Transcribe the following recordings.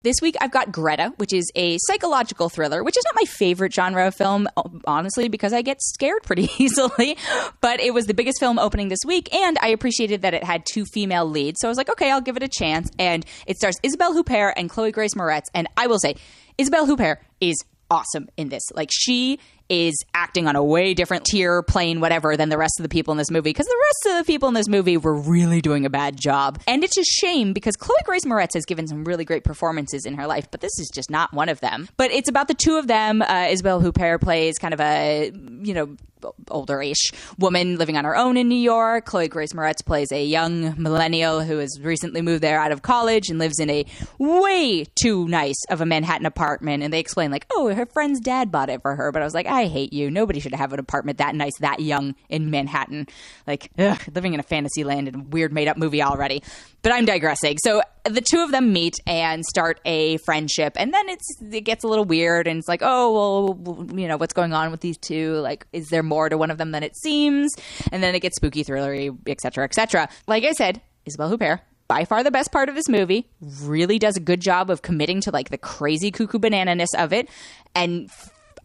This week I've got Greta, which is a psychological thriller, which is not my favorite genre of film, honestly, because I get scared pretty easily. But it was the biggest film opening this week, and I appreciated that it had 2 female leads. So I was like, okay, I'll give it a chance. And it stars Isabelle Huppert and Chloe Grace Moretz. And I will say, Isabelle Huppert is awesome in this. Like, she is acting on a way different tier, plane, whatever, than the rest of the people in this movie, because the rest of the people in this movie were really doing a bad job. And it's a shame, because Chloe Grace Moretz has given some really great performances in her life, but this is just not one of them. But it's about the 2 of them. Isabelle Huppert plays kind of a, older-ish woman living on her own in New York. Chloe Grace Moretz plays a young millennial who has recently moved there out of college and lives in a way too nice of a Manhattan apartment. And they explain, like, oh, her friend's dad bought it for her. But I was like, I hate you. Nobody should have an apartment that nice, that young in Manhattan. Like, ugh, living in a fantasy land in a weird made-up movie already. But I'm digressing. So the 2 of them meet and start a friendship, and then it gets a little weird, and it's like, oh, well, what's going on with these 2? Like, is there more to one of them than it seems? And then it gets spooky, thrillery, etc., etc. Like I said, Isabelle Huppert, by far the best part of this movie, really does a good job of committing to, like, the crazy cuckoo banana-ness of it, and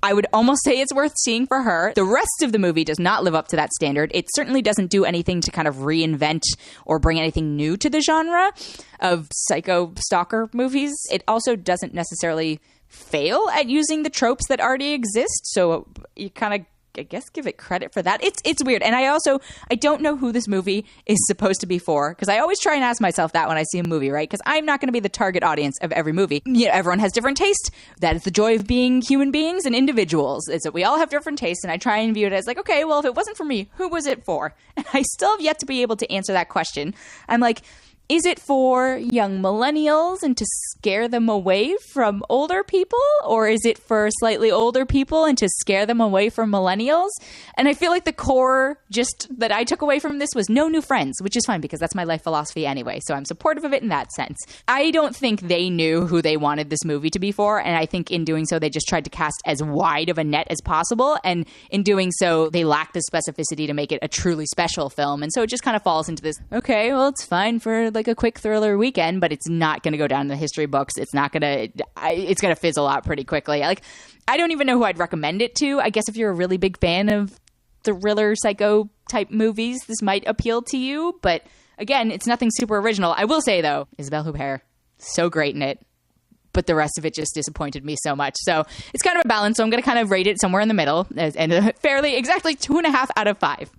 I would almost say it's worth seeing for her. The rest of the movie does not live up to that standard. It certainly doesn't do anything to kind of reinvent or bring anything new to the genre of psycho stalker movies. It also doesn't necessarily fail at using the tropes that already exist. So you kind of, I guess, give it credit for that. It's weird. And I don't know who this movie is supposed to be for, because I always try and ask myself that when I see a movie, right? Because I'm not going to be the target audience of every movie. Everyone has different taste. That is the joy of being human beings and individuals, is that we all have different tastes. And I try and view it as like, okay, well, if it wasn't for me, who was it for? And I still have yet to be able to answer that question. I'm like, is it for young millennials and to scare them away from older people? Or is it for slightly older people and to scare them away from millennials? And I feel like the core gist that I took away from this was no new friends, which is fine because that's my life philosophy anyway. So I'm supportive of it in that sense. I don't think they knew who they wanted this movie to be for. And I think in doing so, they just tried to cast as wide of a net as possible. And in doing so, they lacked the specificity to make it a truly special film. And so it just kind of falls into this, okay, well, it's fine for like a quick thriller weekend, but it's not going to go down in the history books. It's going to fizzle out pretty quickly. Like, I don't even know who I'd recommend it to. I guess if you're a really big fan of thriller psycho type movies, this might appeal to you. But again, it's nothing super original. I will say though, Isabelle Huppert, so great in it. But the rest of it just disappointed me so much. So it's kind of a balance. So I'm going to kind of rate it somewhere in the middle and fairly exactly 2.5 out of 5.